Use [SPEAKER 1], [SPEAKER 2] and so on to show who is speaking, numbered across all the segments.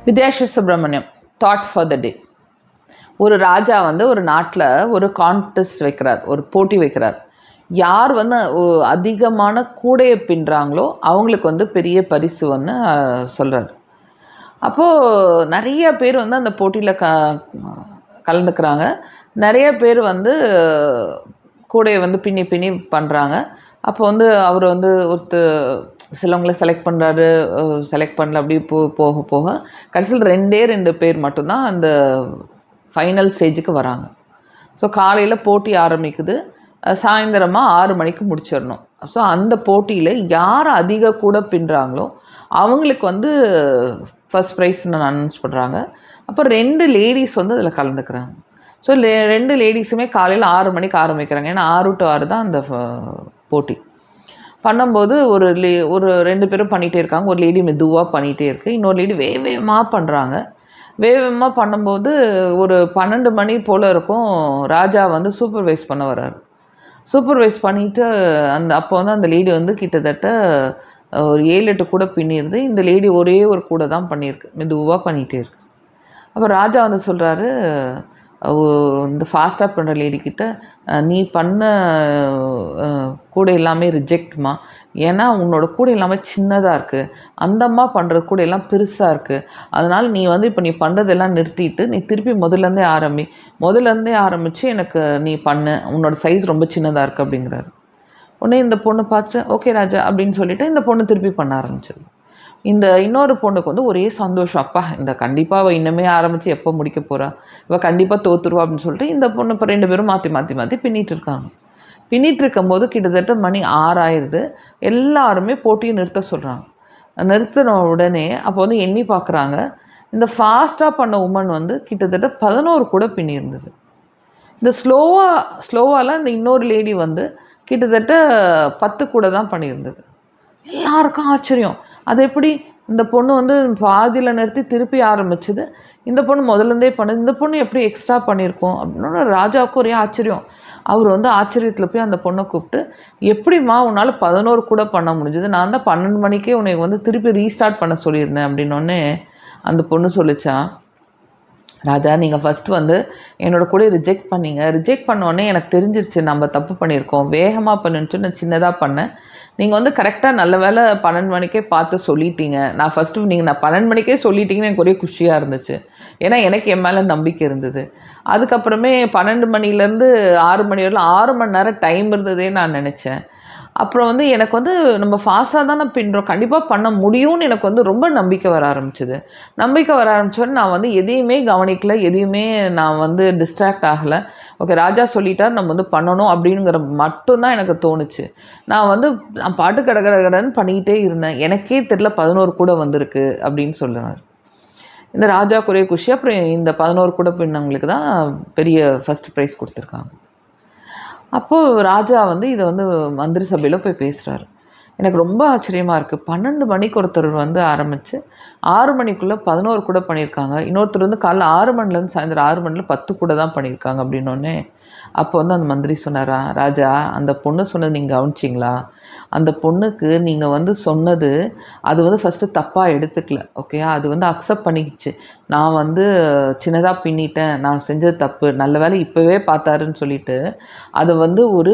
[SPEAKER 1] Vidyasri Subramaniam thought for the day. ஒரு ராஜா வந்து ஒரு நாட்டில் ஒரு கான்டெஸ்ட் வைக்கிறார், ஒரு போட்டி வைக்கிறார். யார் வந்து அதிகமான கூடையை பின்னுறாங்களோ அவங்களுக்கு வந்து பெரிய பரிசு ஒன்று சொல்கிறார். அப்போது நிறைய பேர் வந்து அந்த போட்டியில் கலந்துக்கிறாங்க. நிறைய பேர் வந்து கூடையை வந்து பின்னி பின்னி பண்ணுறாங்க. அப்போ வந்து அவர் வந்து சிலவங்களை செலக்ட் பண்ணுறாரு, செலக்ட் பண்ணல, அப்படி போக போக கடைசியில் 2 பேர் மட்டும்தான் அந்த ஃபைனல் ஸ்டேஜுக்கு வராங்க. ஸோ காலையில் போட்டி ஆரம்பிக்குது, சாயந்தரமாக 6 மணிக்கு முடிச்சிடணும். ஸோ அந்த போட்டியில் யார் அதிக கூட பின்னுறாங்களோ அவங்களுக்கு வந்து ஃபஸ்ட் ப்ரைஸ்ன்னு அனௌன்ஸ் பண்ணுறாங்க. அப்போ 2 லேடிஸ் வந்து அதில் கலந்துக்கிறாங்க. ஸோ 2 லேடிஸுமே காலையில் 6 மணிக்கு ஆரம்பிக்கிறாங்க. ஏன்னா 6 to 6 தான் அந்த போட்டி. பண்ணும்போது ஒரு 2 பேரும் பண்ணிகிட்டே இருக்காங்க. ஒரு லேடி மெதுவாக பண்ணிகிட்டே இருக்குது, இன்னொரு லேடி வேகமாக பண்ணுறாங்க. வேகமாக பண்ணும்போது ஒரு 12 மணி போல் இருக்கும், ராஜா வந்து சூப்பர்வைஸ் பண்ண வர்றாரு. சூப்பர்வைஸ் பண்ணிவிட்டு அப்போ வந்து அந்த லேடி வந்து கிட்டத்தட்ட ஒரு 7-8 கூட பின்னிருது. இந்த லேடி ஒரே ஒரு கூட தான் பண்ணியிருக்கு, மெதுவாக பண்ணிகிட்டே இருக்கு. அப்போ ராஜா வந்து சொல்கிறாரு இந்த ஃபாஸ்ட்டாக பண்ணுற லேடிக்கிட்ட, நீ பண்ண கூடை எல்லாமே ரிஜெக்ட்மா, ஏன்னா உன்னோட கூடை எல்லாமே சின்னதாக இருக்குது, அந்த அம்மா பண்ணுற கூடை எல்லாம் பெருசாக இருக்குது. அதனால் நீ வந்து இப்போ நீ பண்ணுறதெல்லாம் நிறுத்திட்டு நீ திருப்பி முதல்லேருந்தே ஆரம்பித்து எனக்கு நீ பண்ணு, உன்னோட சைஸ் ரொம்ப சின்னதாக இருக்குது அப்படிங்கிறாரு. உடனே இந்த பொண்ணு பார்த்துட்டு ஓகே ராஜா அப்படின்னு சொல்லிவிட்டு இந்த பொண்ணு திருப்பி பண்ண ஆரம்பிச்சிது. இன்னொரு பொண்ணுக்கு வந்து ஒரே சந்தோஷம், அப்பா இந்த கண்டிப்பாக அவள் இன்னமே ஆரம்பித்து எப்போ முடிக்க போகிறா, இவள் கண்டிப்பாக தோற்றுருவா அப்படின்னு சொல்லிட்டு இந்த பொண்ணு இப்போ 2 பேரும் மாற்றி பின்னிட்டு இருக்காங்க. பின்னிட்டு இருக்கும்போது கிட்டத்தட்ட மணி 6 ஆயிடுது. எல்லாருமே போட்டியை நிறுத்த சொல்கிறாங்க. நிறுத்தின உடனே அப்போ வந்து எண்ணி பார்க்குறாங்க, இந்த ஃபாஸ்ட்டாக பண்ண உமன் வந்து கிட்டத்தட்ட 11 கூட பின்னியிருந்தது. இந்த ஸ்லோவால் இந்த இன்னொரு லேடி வந்து கிட்டத்தட்ட 10 கூட தான் பண்ணியிருந்தது. எல்லாருக்கும் ஆச்சரியம், அது எப்படி இந்த பொண்ணு வந்து பாதியில் நிறுத்தி திருப்பி ஆரம்பிச்சுது, இந்த பொண்ணு முதல்லேருந்தே பண்ணுது, இந்த பொண்ணு எப்படி எக்ஸ்ட்ரா பண்ணியிருக்கோம் அப்படின்னு ராஜாவுக்கு ஒரே ஆச்சரியம். அவர் வந்து ஆச்சரியத்தில் போய் அந்த பொண்ணை கூப்பிட்டு, எப்படிம்மா உன்னால் 11 கூட பண்ண முடிஞ்சது, நான் தான் 12 மணிக்கே உனக்கு வந்து திருப்பி ரீஸ்டார்ட் பண்ண சொல்லியிருந்தேன் அப்படின்னோடனே அந்த பொண்ணு சொல்லிச்சான், ராஜா நீங்கள் ஃபஸ்ட்டு வந்து என்னோடய கூட ரிஜெக்ட் பண்ணீங்க, ரிஜெக்ட் பண்ணோடனே எனக்கு தெரிஞ்சிருச்சு நம்ம தப்பு பண்ணியிருக்கோம், வேகமாக பண்ணுன்ட்டு நான் சின்னதாக பண்ணேன். நீங்கள் வந்து கரெக்டாக நல்ல வேலை 12 மணிக்கே பார்த்து சொல்லிட்டீங்க. நான் ஃபஸ்ட்டு நான் 12 மணிக்கே சொல்லிட்டீங்கன்னு எனக்கு ஒரே குஷியாக இருந்துச்சு. ஏன்னா எனக்கு என் மேலே நம்பிக்கை இருந்தது. அதுக்கப்புறமே 12 மணிலேருந்து 6 மணி வரலாம் 6 மணி நேரம் டைம் இருந்ததே நான் நினச்சேன். அப்புறம் வந்து எனக்கு வந்து நம்ம ஃபாஸ்ட்டாக தானே பின்னுறோம், கண்டிப்பாக பண்ண முடியும்னு எனக்கு வந்து ரொம்ப நம்பிக்கை வர ஆரம்பிச்சிது. நான் வந்து எதையுமே கவனிக்கல, எதையுமே நான் வந்து டிஸ்ட்ராக்ட் ஆகலை. ஓகே ராஜா சொல்லிட்டார் நம்ம வந்து பண்ணணும் அப்படிங்கிற மட்டும்தான் எனக்கு தோணுச்சு. நான் பாட்டு கடன்னு பண்ணிக்கிட்டே இருந்தேன். எனக்கே தெரியல 11 கூட வந்திருக்கு அப்படின்னு சொல்லுவார். இந்த ராஜாவுக்கு ஒரே குஷி. அப்புறம் இந்த 11 கூட பின்னவங்களுக்கு தான் பெரிய ஃபஸ்ட் ப்ரைஸ் கொடுத்துருக்காங்க. அப்போது ராஜா வந்து இதை வந்து மந்திரி சபையில் போய் பேசுகிறாரு. எனக்கு ரொம்ப ஆச்சரியமாக இருக்குது, 12 மணிக்கு ஒருத்தர் வந்து ஆரம்பித்து 6 மணிக்குள்ளே 11 கூட பண்ணியிருக்காங்க, இன்னொருத்தர் வந்து காலைல 6 மணிலேருந்து சாயந்தரம் 6 மணியில் 10 கூட தான் பண்ணியிருக்காங்க அப்படின்னோடனே அப்போ வந்து அந்த மந்திரி சொன்னாரா, ராஜா அந்த பொண்ணு சொன்னது நீங்கள் கவனிச்சிங்களா, அந்த பொண்ணுக்கு நீங்கள் வந்து சொன்னது அது வந்து ஃபஸ்ட்டு தப்பாக எடுத்துக்கல, ஓகேயா, அது வந்து அக்செப்ட் பண்ணிக்கிச்சு, நான் வந்து சின்னதாக பின்னிட்டேன், நான் செஞ்சது தப்பு, நல்ல வேலை இப்போவே பார்த்தாருன்னு சொல்லிட்டு அதை வந்து ஒரு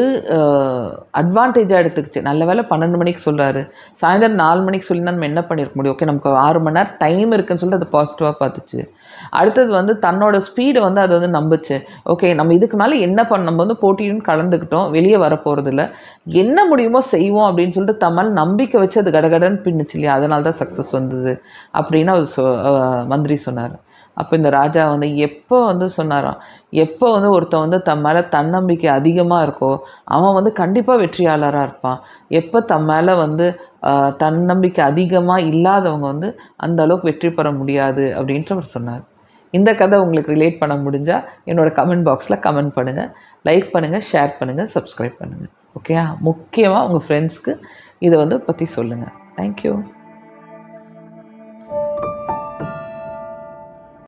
[SPEAKER 1] அட்வான்டேஜாக எடுத்துக்கிச்சு. நல்ல வேலை 12 மணிக்கு சொல்கிறாரு, சாயந்தரம் 4 மணிக்கு சொல்லி தான் நம்ம என்ன பண்ணியிருக்க முடியும், ஓகே நமக்கு 6 மணி நேரம் டைம் இருக்குன்னு சொல்லிட்டு அது பாசிட்டிவாக பார்த்துச்சு. அடுத்தது வந்து தன்னோட ஸ்பீடை வந்து அது வந்து நம்பிச்சு, ஓகே நம்ம இதுக்கு மேலே என்ன நம்ம வந்து போட்டியும் கலந்துக்கிட்டோம், வெளியே வரப்போகிறதில்ல, என்ன முடியுமோ செய்வோம் அப்படின்னு சொல்லிட்டு தம்மால் நம்பிக்கை வச்சு அது கடகடன்னு பின்னுச்சு இல்லையா, அதனால தான் சக்ஸஸ் வந்தது அப்படின்னு அவர் மந்திரி சொன்னார். அப்போ இந்த ராஜா வந்து எப்போ வந்து சொன்னாராம், எப்போ வந்து ஒருத்தன் வந்து தன் மேலே தன்னம்பிக்கை அதிகமாக இருக்கோ அவன் வந்து கண்டிப்பாக வெற்றியாளராக இருப்பான், எப்போ தன் மேலே வந்து தன்னம்பிக்கை அதிகமாக இல்லாதவங்க வந்து அந்த அளவுக்கு வெற்றி பெற முடியாது அப்படின்ட்டு அவர் சொன்னார். இந்த கதை உங்களுக்கு ரிலேட் பண்ண முடிஞ்சால் என்னோடய கமெண்ட் பாக்ஸில் கமெண்ட் பண்ணுங்கள், லைக் பண்ணுங்கள், ஷேர் பண்ணுங்கள், சப்ஸ்கிரைப் பண்ணுங்கள், ஓகேயா. முக்கியமாக உங்கள் ஃப்ரெண்ட்ஸ்க்கு இதை வந்து பற்றி சொல்லுங்கள். தேங்க்யூ.